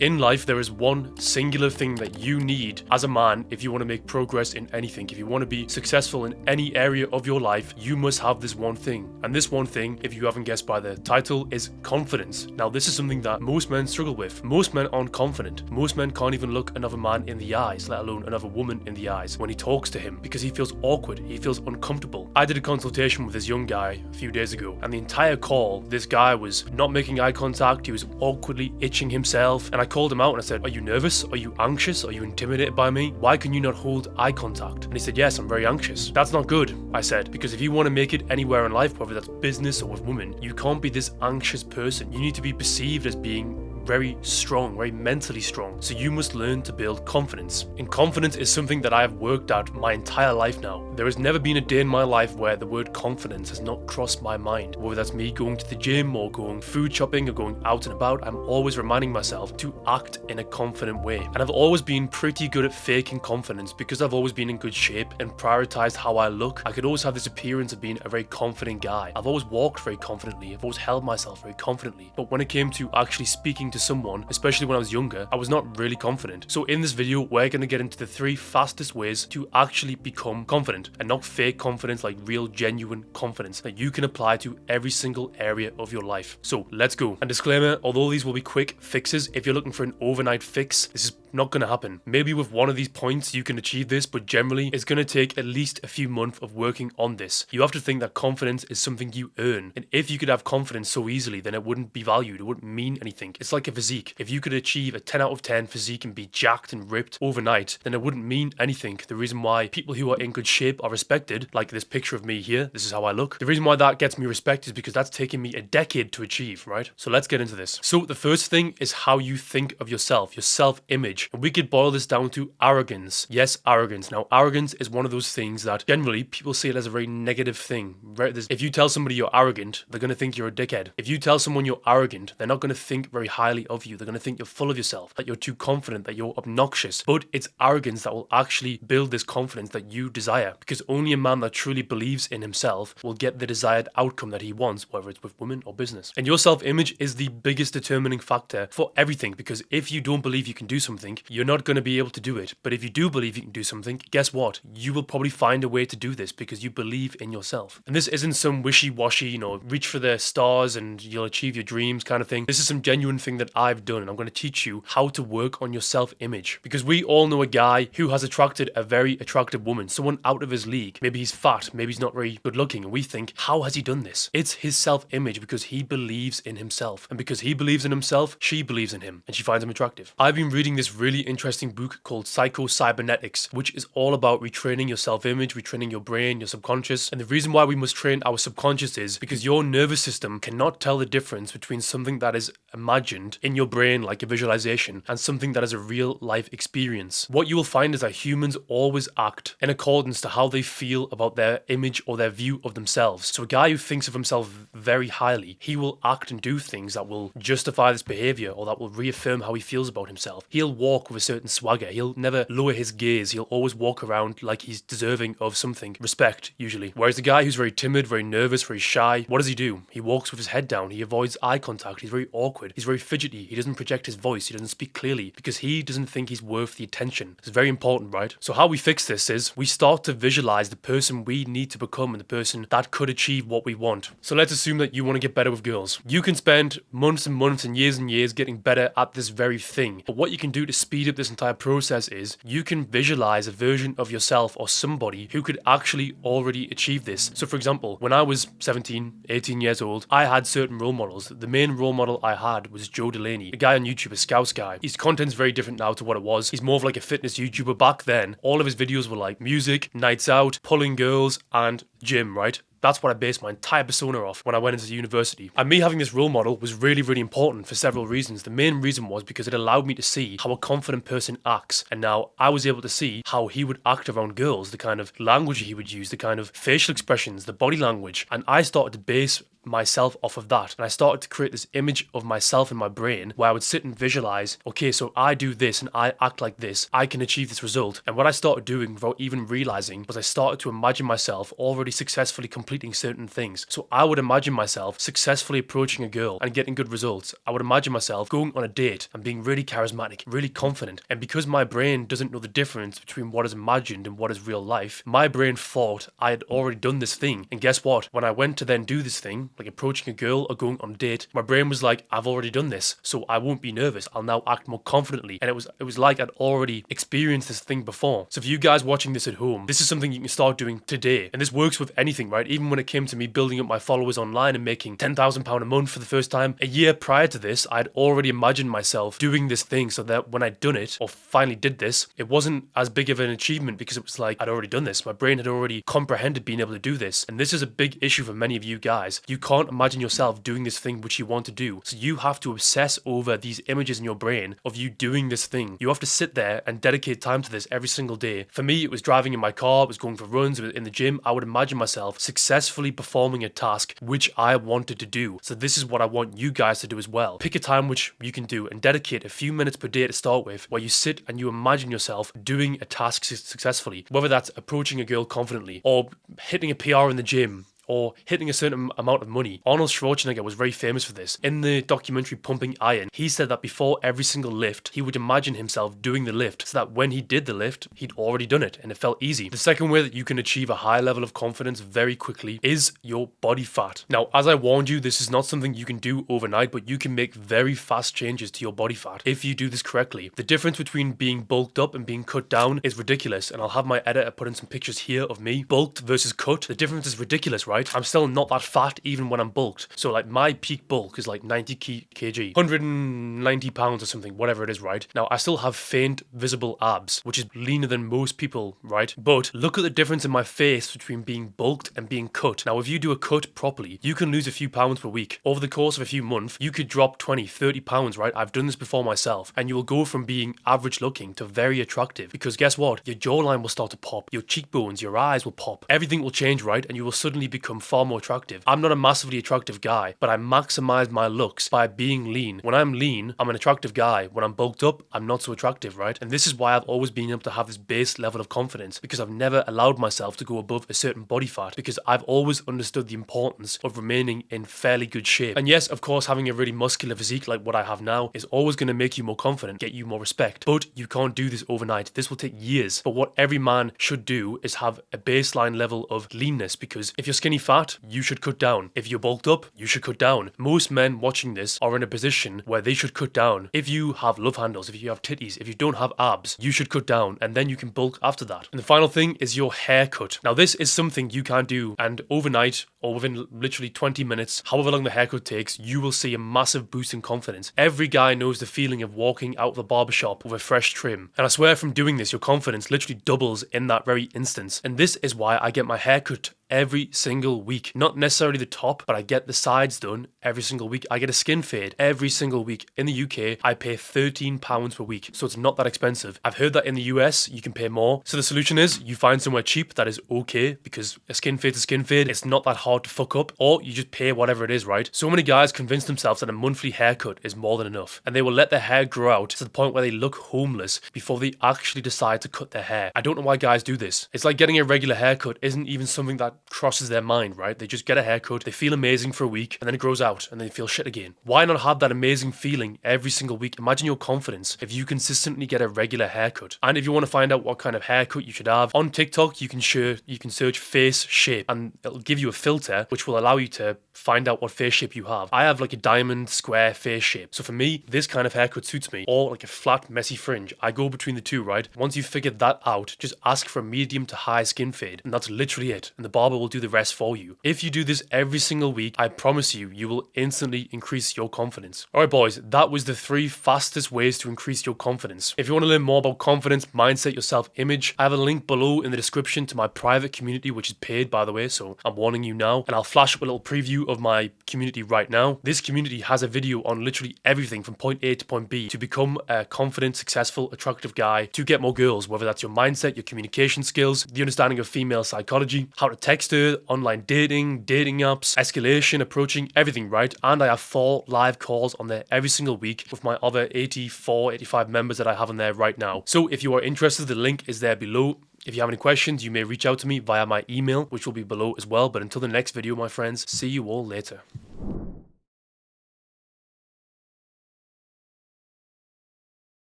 In life, there is one singular thing that you need as a man if you want to make progress in anything. If you want to be successful in any area of your life, you must have this one thing. And this one thing, if you haven't guessed by the title, is confidence. Now, this is something that most men struggle with. Most men aren't confident. Most men can't even look another man in the eyes, let alone another woman in the eyes when he talks to him, because he feels awkward, he feels uncomfortable. I did a consultation with this young guy a few days ago, and the entire call, this guy was not making eye contact, he was awkwardly itching himself, and I called him out and I said, "Are you nervous? Are you anxious? Are you intimidated by me? Why can you not hold eye contact?" And he said, "Yes, I'm very anxious." "That's not good," I said, because if you want to make it anywhere in life, whether that's business or with women, you can't be this anxious person. You need to be perceived as being very strong, very mentally strong. So you must learn to build confidence. And confidence is something that I have worked at my entire life now. There has never been a day in my life where the word confidence has not crossed my mind. Whether that's me going to the gym or going food shopping or going out and about, I'm always reminding myself to act in a confident way. And I've always been pretty good at faking confidence because I've always been in good shape and prioritized how I look. I could always have this appearance of being a very confident guy. I've always walked very confidently. I've always held myself very confidently. But when it came to actually speaking to someone, especially when I was younger, I was not really confident. So in this video, we're going to get into the 3 fastest ways to actually become confident, and not fake confidence, like real genuine confidence that you can apply to every single area of your life. So let's go. And disclaimer, although these will be quick fixes, if you're looking for an overnight fix, this is not going to happen. Maybe with one of these points you can achieve this, but generally it's going to take at least a few months of working on this. You have to think that confidence is something you earn, and if you could have confidence so easily, then it wouldn't be valued, it wouldn't mean anything. It's like a physique. If you could achieve a 10 out of 10 physique and be jacked and ripped overnight, then it wouldn't mean anything. The reason why people who are in good shape are respected, like this picture of me here, this is how I look. The reason why that gets me respect is because that's taken me a decade to achieve, right? So let's get into this. So the first thing is how you think of yourself, your self-image. And we could boil this down to arrogance. Yes, arrogance. Now, arrogance is one of those things that generally people see it as a very negative thing, right? If you tell somebody you're arrogant, they're going to think you're a dickhead. If you tell someone you're arrogant, they're not going to think very highly of you. They're going to think you're full of yourself, that you're too confident, that you're obnoxious. But it's arrogance that will actually build this confidence that you desire, because only a man that truly believes in himself will get the desired outcome that he wants, whether it's with women or business. And your self-image is the biggest determining factor for everything, because if you don't believe you can do something, you're not going to be able to do it. But if you do believe you can do something, guess what? You will probably find a way to do this because you believe in yourself. And this isn't some wishy-washy, reach for the stars and you'll achieve your dreams kind of thing. This is some genuine thing that I've done, and I'm going to teach you how to work on your self-image, because we all know a guy who has attracted a very attractive woman, someone out of his league. Maybe he's fat, maybe he's not very good looking, and we think, how has he done this? It's his self-image, because he believes in himself, and because he believes in himself, she believes in him, and she finds him attractive. I've been reading this really interesting book called Psycho-Cybernetics, which is all about retraining your self-image, retraining your brain, your subconscious. And the reason why we must train our subconscious is because your nervous system cannot tell the difference between something that is imagined in your brain, like a visualization, and something that is a real life experience. What you will find is that humans always act in accordance to how they feel about their image or their view of themselves. So a guy who thinks of himself very highly, he will act and do things that will justify this behavior, or that will reaffirm how he feels about himself. He'll walk with a certain swagger. He'll never lower his gaze. He'll always walk around like he's deserving of something, respect usually. Whereas the guy who's very timid, very nervous, very shy, what does he do? He walks with his head down. He avoids eye contact. He's very awkward. He's very fidgety. He doesn't project his voice. He doesn't speak clearly because he doesn't think he's worth the attention. It's very important, right? So how we fix this is we start to visualize the person we need to become and the person that could achieve what we want. So let's assume that you want to get better with girls. You can spend months and months and years getting better at this very thing. But what you can do to speed up this entire process is you can visualize a version of yourself or somebody who could actually already achieve this. So for example, when I was 17, 18 years old, I had certain role models. The main role model I had was Joe Delaney, a guy on YouTube, a Scouts guy. His content's very different now to what it was. He's more of like a fitness YouTuber. Back then, all of his videos were like music, nights out, pulling girls, and gym, right? That's what I based my entire persona off when I went into university. And me having this role model was really, really important for several reasons. The main reason was because it allowed me to see how a confident person acts. And now I was able to see how he would act around girls, the kind of language he would use, the kind of facial expressions, the body language. And I started to base myself off of that. And I started to create this image of myself in my brain where I would sit and visualize, okay, so I do this and I act like this, I can achieve this result. And what I started doing without even realizing was I started to imagine myself already successfully completing certain things. So I would imagine myself successfully approaching a girl and getting good results. I would imagine myself going on a date and being really charismatic, really confident. And because my brain doesn't know the difference between what is imagined and what is real life, my brain thought I had already done this thing. And guess what? When I went to then do this thing, like approaching a girl or going on a date, my brain was like, I've already done this, so I won't be nervous. I'll now act more confidently. And it was like I'd already experienced this thing before. So for you guys watching this at home, this is something you can start doing today. And this works with anything, right? Even when it came to me building up my followers online and making £10,000 a month for the first time, a year prior to this, I'd already imagined myself doing this thing so that when I'd done it or finally did this, it wasn't as big of an achievement because it was like I'd already done this. My brain had already comprehended being able to do this. And this is a big issue for many of you guys. You can't imagine yourself doing this thing which you want to do. So you have to obsess over these images in your brain of you doing this thing. You have to sit there and dedicate time to this every single day. For me, it was driving in my car, it was going for runs, it was in the gym. I would imagine myself successfully performing a task which I wanted to do. So this is what I want you guys to do as well. Pick a time which you can do and dedicate a few minutes per day to start with, where you sit and you imagine yourself doing a task successfully, whether that's approaching a girl confidently or hitting a PR in the gym, or hitting a certain amount of money. Arnold Schwarzenegger was very famous for this. In the documentary Pumping Iron, he said that before every single lift, he would imagine himself doing the lift so that when he did the lift, he'd already done it and it felt easy. The second way that you can achieve a high level of confidence very quickly is your body fat. Now, as I warned you, this is not something you can do overnight, but you can make very fast changes to your body fat if you do this correctly. The difference between being bulked up and being cut down is ridiculous, and I'll have my editor put in some pictures here of me bulked versus cut. The difference is ridiculous, right? I'm still not that fat even when I'm bulked. So like my peak bulk is like 90 kg, 190 pounds or something, whatever it is, right? Now I still have faint visible abs, which is leaner than most people, right? But look at the difference in my face between being bulked and being cut. Now if you do a cut properly, you can lose a few pounds per week. Over the course of a few months, you could drop 20, 30 pounds, right? I've done this before myself, and you will go from being average looking to very attractive, because guess what? Your jawline will start to pop, your cheekbones, your eyes will pop, everything will change, right? And you will suddenly become far more attractive. I'm not a massively attractive guy, but I maximize my looks by being lean. When I'm lean, I'm an attractive guy. When I'm bulked up, I'm not so attractive, right? And this is why I've always been able to have this base level of confidence, because I've never allowed myself to go above a certain body fat, because I've always understood the importance of remaining in fairly good shape. And yes, of course, having a really muscular physique like what I have now is always going to make you more confident, get you more respect, but you can't do this overnight. This will take years. But what every man should do is have a baseline level of leanness, because if you're skinny fat, you should cut down. If you're bulked up, you should cut down. Most men watching this are in a position where they should cut down. If you have love handles, if you have titties, if you don't have abs, you should cut down, and then you can bulk after that. And the final thing is your haircut. Now this is something you can do, and overnight or within literally 20 minutes, however long the haircut takes, you will see a massive boost in confidence. Every guy knows the feeling of walking out of the barbershop with a fresh trim. And I swear from doing this, your confidence literally doubles in that very instance. And this is why I get my haircut every single week. Not necessarily the top, but I get the sides done every single week. I get a skin fade every single week. In the UK, I pay £13 per week, so it's not that expensive. I've heard that in the US, you can pay more. So the solution is you find somewhere cheap that is okay, because a skin fade is a skin fade. It's not that hard to fuck up, or you just pay whatever it is, right? So many guys convince themselves that a monthly haircut is more than enough, and they will let their hair grow out to the point where they look homeless before they actually decide to cut their hair. I don't know why guys do this. It's like getting a regular haircut isn't even something that crosses their mind, right? They just get a haircut, they feel amazing for a week, and then it grows out, and they feel shit again. Why not have that amazing feeling every single week? Imagine your confidence if you consistently get a regular haircut. And if you want to find out what kind of haircut you should have, on TikTok you can search face shape, and it'll give you a filter which will allow you to find out what face shape you have. I have like a diamond square face shape, so for me this kind of haircut suits me, or like a flat messy fringe. I go between the two, right? Once you've figured that out, just ask for a medium to high skin fade, and that's literally it, and the barber will do the rest for you. If you do this every single week, I promise you, you will instantly increase your confidence. Alright boys, that was the 3 fastest ways to increase your confidence. If you want to learn more about confidence, mindset, your self-image, I have a link below in the description to my private community, which is paid by the way, so I'm warning you now, and I'll flash up a little preview overview of my community right now. This community has a video on literally everything from point A to point B to become a confident, successful, attractive guy, to get more girls, whether that's your mindset, your communication skills, the understanding of female psychology, how to text her, online dating, dating apps, escalation, approaching, everything, right? And I have 4 live calls on there every single week with my other 84, 85 members that I have on there right now. So if you are interested, the link is there below. If you have any questions, you may reach out to me via my email, which will be below as well. But until the next video, my friends, see you all later.